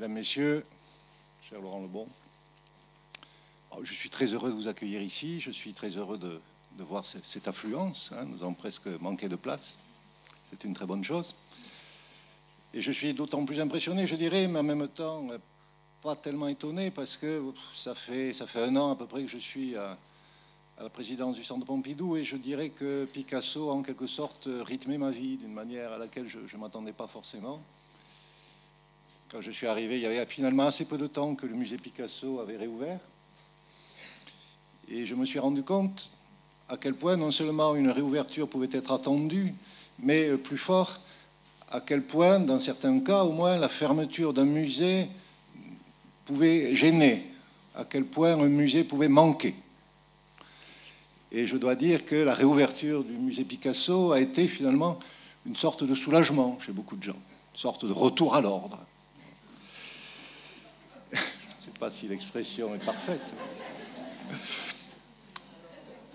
Mesdames, Messieurs, cher Laurent Lebon, je suis très heureux de vous accueillir ici. Je suis très heureux de voir cette affluence. Nous avons presque manqué de place. C'est une très bonne chose. Et je suis d'autant plus impressionné, je dirais, mais en même temps, pas tellement étonné, parce que ça fait 1 an à peu près que je suis à la présidence du Centre Pompidou, et je dirais que Picasso, en quelque sorte, rythmait ma vie d'une manière à laquelle je ne m'attendais pas forcément. Quand je suis arrivé, il y avait finalement assez peu de temps que le musée Picasso avait réouvert. Et je me suis rendu compte à quel point non seulement une réouverture pouvait être attendue, mais plus fort, à quel point, dans certains cas au moins, la fermeture d'un musée pouvait gêner, à quel point un musée pouvait manquer. Et je dois dire que la réouverture du musée Picasso a été finalement une sorte de soulagement chez beaucoup de gens, une sorte de retour à l'ordre. Je ne sais pas si l'expression est parfaite.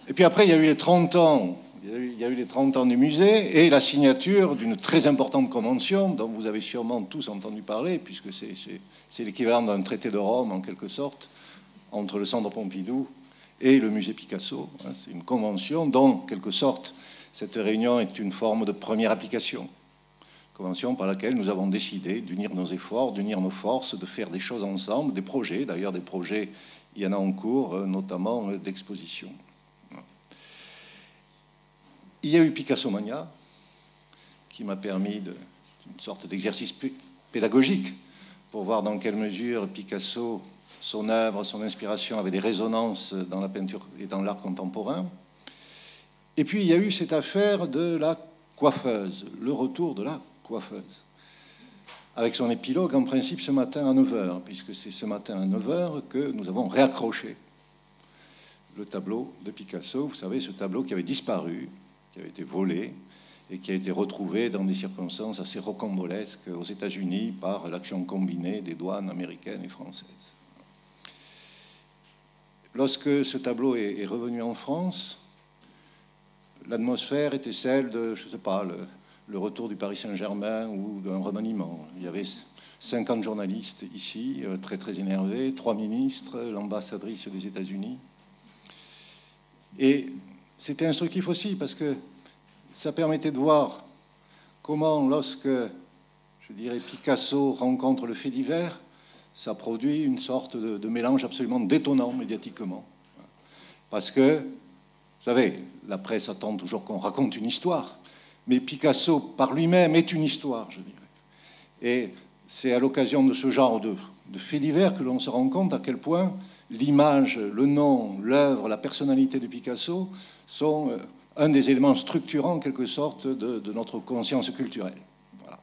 Et puis après, il y a eu les 30 ans. Il y a eu les 30 ans du musée et la signature d'une très importante convention dont vous avez sûrement tous entendu parler, puisque c'est l'équivalent d'un traité de Rome, en quelque sorte, entre le Centre Pompidou et le musée Picasso. C'est une convention dont, en quelque sorte, cette réunion est une forme de première application. Convention par laquelle nous avons décidé d'unir nos efforts, d'unir nos forces, de faire des choses ensemble, des projets, d'ailleurs des projets, il y en a en cours, notamment d'exposition. Il y a eu Picasso Mania, qui m'a permis une sorte d'exercice pédagogique pour voir dans quelle mesure Picasso, son œuvre, son inspiration avait des résonances dans la peinture et dans l'art contemporain. Et puis il y a eu cette affaire de la coiffeuse, le retour de la coiffeuse, avec son épilogue en principe ce matin à 9h, puisque c'est ce matin à 9h que nous avons réaccroché le tableau de Picasso. Vous savez, ce tableau qui avait disparu, qui avait été volé et qui a été retrouvé dans des circonstances assez rocambolesques aux États-Unis par l'action combinée des douanes américaines et françaises. Lorsque ce tableau est revenu en France, l'atmosphère était celle de, je ne sais pas, le retour du Paris Saint-Germain ou d'un remaniement. Il y avait 50 journalistes ici, très très énervés, 3 ministres, l'ambassadrice des États-Unis. Et c'était instructif aussi parce que ça permettait de voir comment, lorsque, je dirais, Picasso rencontre le fait divers, ça produit une sorte de mélange absolument détonnant médiatiquement. Parce que, vous savez, la presse attend toujours qu'on raconte une histoire, mais Picasso, par lui-même, est une histoire, je dirais. Et c'est à l'occasion de ce genre de faits divers que l'on se rend compte à quel point l'image, le nom, l'œuvre, la personnalité de Picasso sont un des éléments structurants, en quelque sorte, de notre conscience culturelle. Voilà.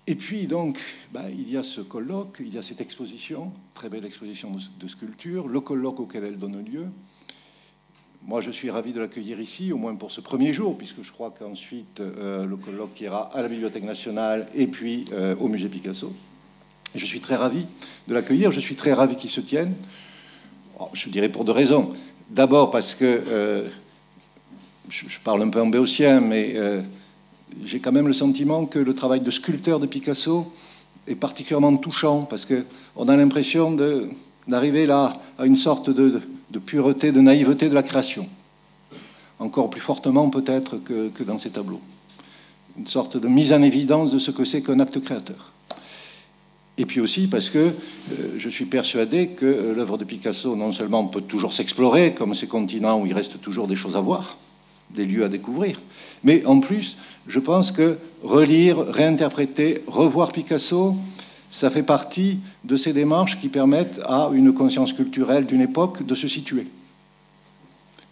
Et puis, donc, il y a ce colloque, il y a cette exposition, très belle exposition de sculpture, le colloque auquel elle donne lieu. Moi, je suis ravi de l'accueillir ici, au moins pour ce premier jour, puisque je crois qu'ensuite, le colloque ira à la Bibliothèque nationale et puis au musée Picasso. Je suis très ravi de l'accueillir, je suis très ravi qu'il se tienne. Je dirais pour 2 raisons. D'abord parce que, je parle un peu en béotien, mais j'ai quand même le sentiment que le travail de sculpteur de Picasso est particulièrement touchant, parce qu'on a l'impression d'arriver là à une sorte de pureté, de naïveté de la création. Encore plus fortement peut-être que dans ces tableaux. Une sorte de mise en évidence de ce que c'est qu'un acte créateur. Et puis aussi parce que je suis persuadé que l'œuvre de Picasso, non seulement peut toujours s'explorer, comme ces continents où il reste toujours des choses à voir, des lieux à découvrir, mais en plus, je pense que relire, réinterpréter, revoir Picasso, ça fait partie de ces démarches qui permettent à une conscience culturelle d'une époque de se situer.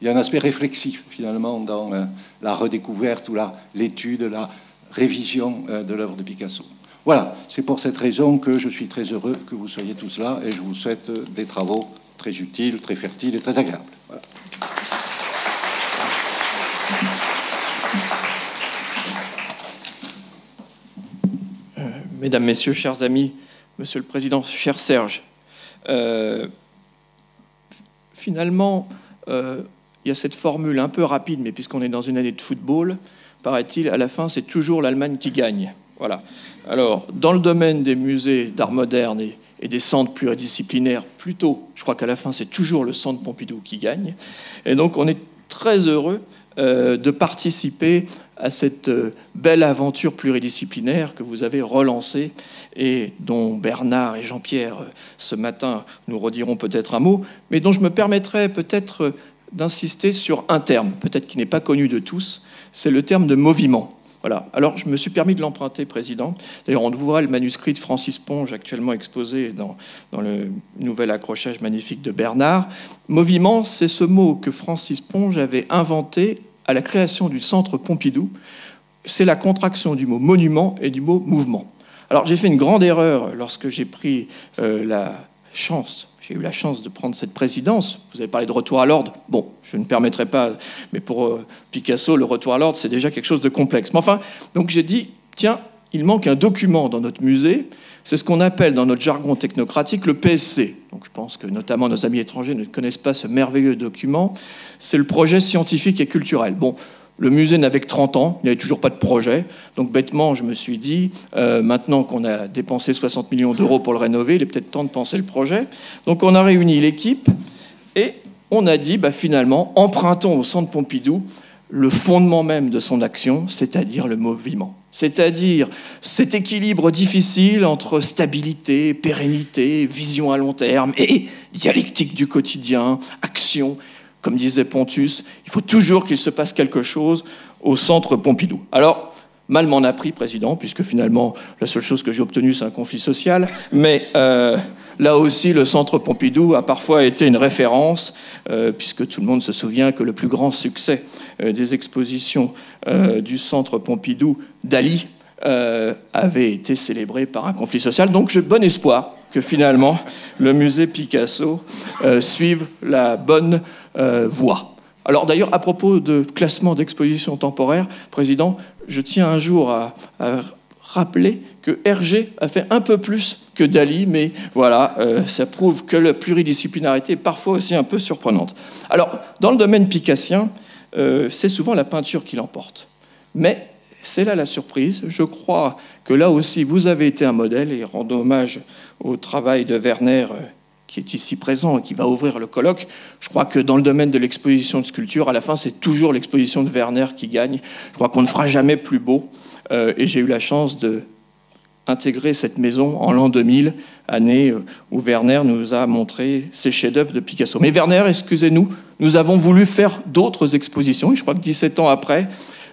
Il y a un aspect réflexif, finalement, dans la redécouverte ou l'étude, la révision de l'œuvre de Picasso. Voilà, c'est pour cette raison que je suis très heureux que vous soyez tous là et je vous souhaite des travaux très utiles, très fertiles et très agréables. Voilà. Mesdames, Messieurs, chers amis, Monsieur le Président, cher Serge, finalement, il y a cette formule un peu rapide, mais puisqu'on est dans une année de football, paraît-il, à la fin, c'est toujours l'Allemagne qui gagne. Voilà. Alors, dans le domaine des musées d'art moderne et des centres pluridisciplinaires, plutôt, je crois qu'à la fin, c'est toujours le Centre Pompidou qui gagne. Et donc, on est très heureux de participer à cette belle aventure pluridisciplinaire que vous avez relancée et dont Bernard et Jean-Pierre, ce matin, nous rediront peut-être un mot, mais dont je me permettrai peut-être d'insister sur un terme, peut-être qui n'est pas connu de tous, c'est le terme de moviment. Voilà. Alors, je me suis permis de l'emprunter, Président. D'ailleurs, on voit le manuscrit de Francis Ponge actuellement exposé dans le nouvel accrochage magnifique de Bernard. Moviment, c'est ce mot que Francis Ponge avait inventé à la création du Centre Pompidou. C'est la contraction du mot monument et du mot mouvement. Alors, j'ai fait une grande erreur lorsque j'ai pris j'ai eu la chance de prendre cette présidence. Vous avez parlé de retour à l'ordre. Bon, je ne permettrai pas, mais pour Picasso, le retour à l'ordre, c'est déjà quelque chose de complexe. Mais enfin, donc j'ai dit, tiens, il manque un document dans notre musée. C'est ce qu'on appelle dans notre jargon technocratique le PSC. Donc je pense que notamment nos amis étrangers ne connaissent pas ce merveilleux document. C'est le projet scientifique et culturel. Bon, le musée n'avait que 30 ans, il n'y avait toujours pas de projet. Donc bêtement, je me suis dit, maintenant qu'on a dépensé 60 millions d'euros pour le rénover, il est peut-être temps de penser le projet. Donc on a réuni l'équipe et on a dit, finalement, empruntons au Centre Pompidou le fondement même de son action, c'est-à-dire le moviment. C'est-à-dire cet équilibre difficile entre stabilité, pérennité, vision à long terme et dialectique du quotidien, action. Comme disait Pontus, il faut toujours qu'il se passe quelque chose au Centre Pompidou. Alors, mal m'en a pris, Président, puisque finalement, la seule chose que j'ai obtenue, c'est un conflit social. Mais là aussi, le Centre Pompidou a parfois été une référence, puisque tout le monde se souvient que le plus grand succès des expositions du Centre Pompidou, Dali, avait été célébré par un conflit social. Donc, j'ai bon espoir que finalement, le musée Picasso suive la bonne voie. Alors d'ailleurs, à propos de classement d'expositions temporaires, Président, je tiens un jour à rappeler que Hergé a fait un peu plus que Dali, mais voilà, ça prouve que la pluridisciplinarité est parfois aussi un peu surprenante. Alors, dans le domaine picassien, c'est souvent la peinture qui l'emporte. Mais c'est là la surprise. Je crois que là aussi, vous avez été un modèle, et rendons hommage au travail de Werner, qui est ici présent et qui va ouvrir le colloque. Je crois que dans le domaine de l'exposition de sculpture, à la fin, c'est toujours l'exposition de Werner qui gagne. Je crois qu'on ne fera jamais plus beau. Et j'ai eu la chance d'intégrer cette maison en l'an 2000, année où Werner nous a montré ses chefs-d'œuvre de Picasso. Mais Werner, excusez-nous, nous avons voulu faire d'autres expositions. Et je crois que 17 ans après,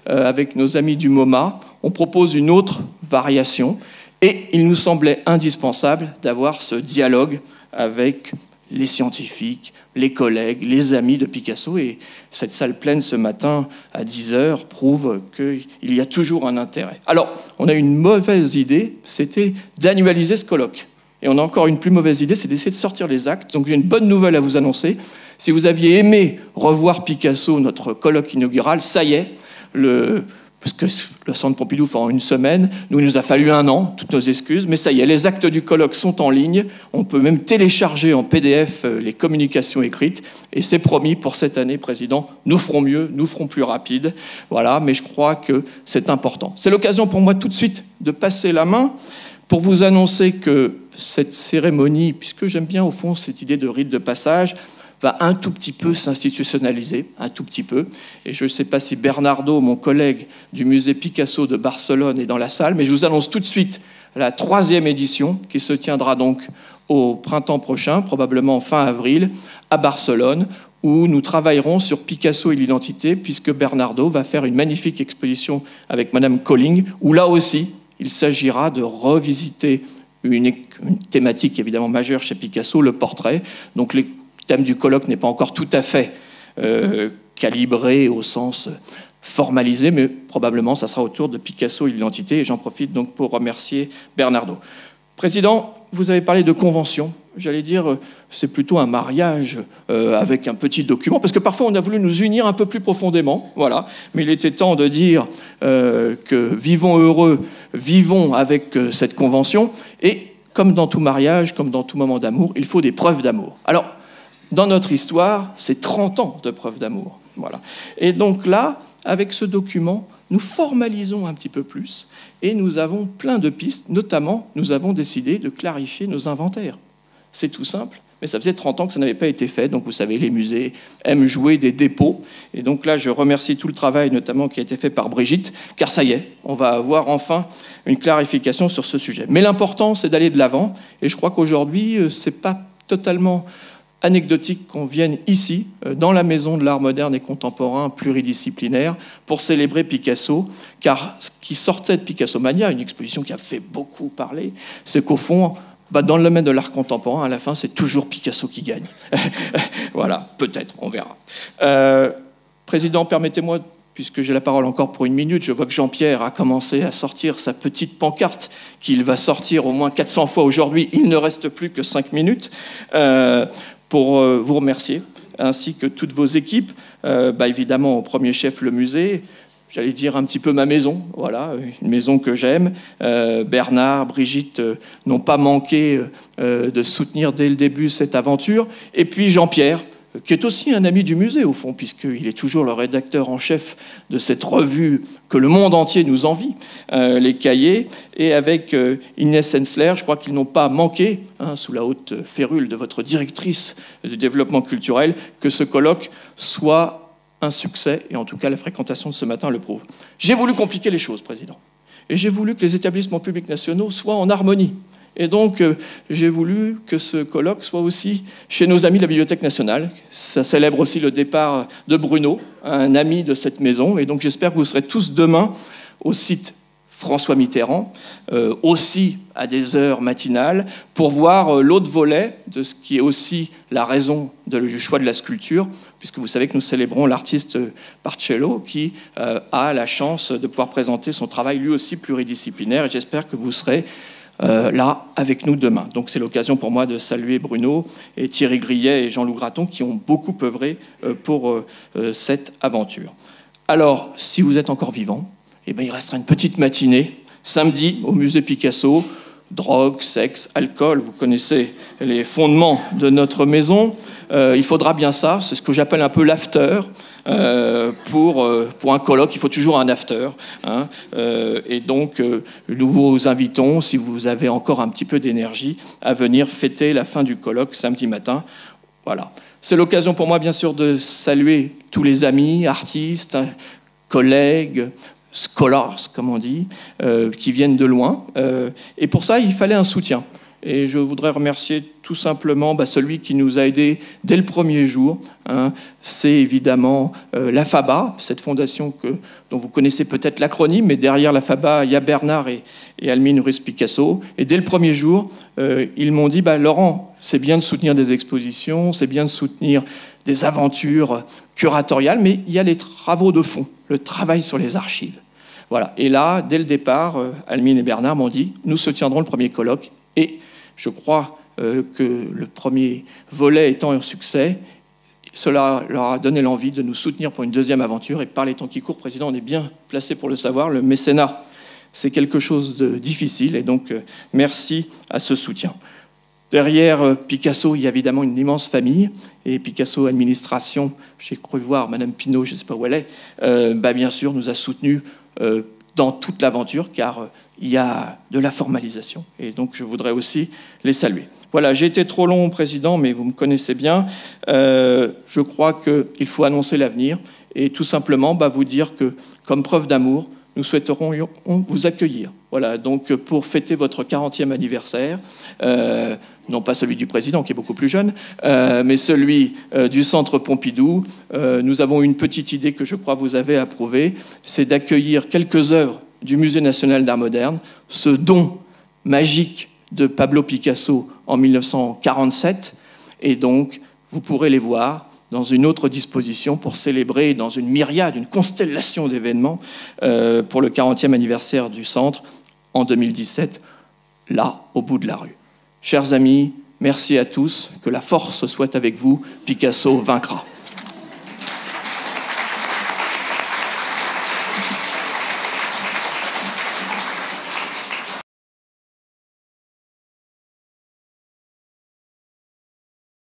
avec nos amis du MoMA, on propose une autre variation. Et il nous semblait indispensable d'avoir ce dialogue avec les scientifiques, les collègues, les amis de Picasso. Et cette salle pleine ce matin à 10h prouve qu'il y a toujours un intérêt. Alors, on a une mauvaise idée, c'était d'annualiser ce colloque. Et on a encore une plus mauvaise idée, c'est d'essayer de sortir les actes. Donc j'ai une bonne nouvelle à vous annoncer. Si vous aviez aimé revoir Picasso, notre colloque inaugural, ça y est, parce que le Centre Pompidou fait en une semaine, nous, il nous a fallu 1 an, toutes nos excuses, mais ça y est, les actes du colloque sont en ligne, on peut même télécharger en PDF les communications écrites, et c'est promis pour cette année, Président, nous ferons mieux, nous ferons plus rapide, voilà, mais je crois que c'est important. C'est l'occasion pour moi tout de suite de passer la main pour vous annoncer que cette cérémonie, puisque j'aime bien au fond cette idée de rite de passage, va un tout petit peu s'institutionnaliser, un tout petit peu. Et je ne sais pas si Bernardo, mon collègue du musée Picasso de Barcelone, est dans la salle, mais je vous annonce tout de suite la 3e édition qui se tiendra donc au printemps prochain, probablement fin avril, à Barcelone, où nous travaillerons sur Picasso et l'identité, puisque Bernardo va faire une magnifique exposition avec Madame Colling, où là aussi, il s'agira de revisiter une thématique évidemment majeure chez Picasso, le portrait. Donc le thème du colloque n'est pas encore tout à fait calibré au sens formalisé, mais probablement ça sera autour de Picasso et l'identité. Et j'en profite donc pour remercier Bernardo. Président, vous avez parlé de convention. J'allais dire, c'est plutôt un mariage avec un petit document, parce que parfois on a voulu nous unir un peu plus profondément, voilà. Mais il était temps de dire que vivons heureux, vivons avec cette convention. Et comme dans tout mariage, comme dans tout moment d'amour, il faut des preuves d'amour. Alors, dans notre histoire, c'est 30 ans de preuves d'amour. Voilà. Et donc là, avec ce document, nous formalisons un petit peu plus et nous avons plein de pistes. Notamment, nous avons décidé de clarifier nos inventaires. C'est tout simple, mais ça faisait 30 ans que ça n'avait pas été fait. Donc, vous savez, les musées aiment jouer des dépôts. Et donc là, je remercie tout le travail, notamment, qui a été fait par Brigitte, car ça y est, on va avoir enfin une clarification sur ce sujet. Mais l'important, c'est d'aller de l'avant. Et je crois qu'aujourd'hui, ce n'est pas totalement anecdotique qu'on vienne ici, dans la Maison de l'Art moderne et contemporain pluridisciplinaire, pour célébrer Picasso, car ce qui sortait de Picasso Mania, une exposition qui a fait beaucoup parler, c'est qu'au fond, dans le domaine de l'art contemporain, à la fin, c'est toujours Picasso qui gagne. Voilà, peut-être, on verra. Président, permettez-moi, puisque j'ai la parole encore pour 1 minute, je vois que Jean-Pierre a commencé à sortir sa petite pancarte, qu'il va sortir au moins 400 fois aujourd'hui. Il ne reste plus que 5 minutes. Pour vous remercier, ainsi que toutes vos équipes, évidemment au premier chef le musée, j'allais dire un petit peu ma maison, voilà, une maison que j'aime. Bernard, Brigitte n'ont pas manqué de soutenir dès le début cette aventure. Et puis Jean-Pierre, qui est aussi un ami du musée au fond, puisqu'il est toujours le rédacteur en chef de cette revue que le monde entier nous envie, les Cahiers, et avec Inès Hensler, je crois qu'ils n'ont pas manqué, sous la haute férule de votre directrice du développement culturel, que ce colloque soit un succès, et en tout cas la fréquentation de ce matin le prouve. J'ai voulu compliquer les choses, Président, et j'ai voulu que les établissements publics nationaux soient en harmonie. Et donc, j'ai voulu que ce colloque soit aussi chez nos amis de la Bibliothèque nationale. Ça célèbre aussi le départ de Bruno, un ami de cette maison. Et donc, j'espère que vous serez tous demain au site François Mitterrand, aussi à des heures matinales, pour voir l'autre volet de ce qui est aussi la raison du choix de la sculpture, puisque vous savez que nous célébrons l'artiste Barcello, qui a la chance de pouvoir présenter son travail lui aussi pluridisciplinaire. Et j'espère que vous serez là avec nous demain. Donc c'est l'occasion pour moi de saluer Bruno et Thierry Grillet et Jean-Loup Graton qui ont beaucoup œuvré pour cette aventure. Alors, si vous êtes encore vivant, il restera une petite matinée, samedi, au musée Picasso. Drogue, sexe, alcool, vous connaissez les fondements de notre maison. Il faudra bien ça, c'est ce que j'appelle un peu l'after. Pour un colloque, il faut toujours un after. Et donc, nous vous invitons, si vous avez encore un petit peu d'énergie, à venir fêter la fin du colloque samedi matin. Voilà. C'est l'occasion pour moi, bien sûr, de saluer tous les amis, artistes, collègues, scholars, comme on dit, qui viennent de loin. Et pour ça, il fallait un soutien. Et je voudrais remercier tout simplement celui qui nous a aidés dès le premier jour. C'est évidemment la FABA, cette fondation dont vous connaissez peut-être l'acronyme, mais derrière la FABA, il y a Bernard et Almine Ruiz-Picasso. Et dès le premier jour, ils m'ont dit Laurent, c'est bien de soutenir des expositions, c'est bien de soutenir des aventures curatoriales, mais il y a les travaux de fond, le travail sur les archives. Voilà. Et là, dès le départ, Almine et Bernard m'ont dit nous soutiendrons le premier colloque. Et je crois que le premier volet étant un succès, cela leur a donné l'envie de nous soutenir pour une deuxième aventure. Et par les temps qui courent, Président, on est bien placé pour le savoir. Le mécénat, c'est quelque chose de difficile. Et donc, merci à ce soutien. Derrière Picasso, il y a évidemment une immense famille. Et Picasso Administration, j'ai cru voir Madame Pinault, je ne sais pas où elle est, bien sûr, nous a soutenus dans toute l'aventure, car il y a de la formalisation. Et donc, je voudrais aussi les saluer. Voilà, j'ai été trop long, Président, mais vous me connaissez bien. Je crois qu'il faut annoncer l'avenir et tout simplement vous dire que, comme preuve d'amour, nous souhaiterions vous accueillir. Voilà, donc pour fêter votre 40e anniversaire, non pas celui du Président, qui est beaucoup plus jeune, mais celui du Centre Pompidou, nous avons une petite idée que je crois vous avez approuvée, c'est d'accueillir quelques œuvres du Musée national d'art moderne, ce don magique de Pablo Picasso en 1947, et donc vous pourrez les voir dans une autre disposition pour célébrer dans une myriade, une constellation d'événements pour le 40e anniversaire du Centre en 2017, là, au bout de la rue. Chers amis, merci à tous, que la force soit avec vous, Picasso vaincra.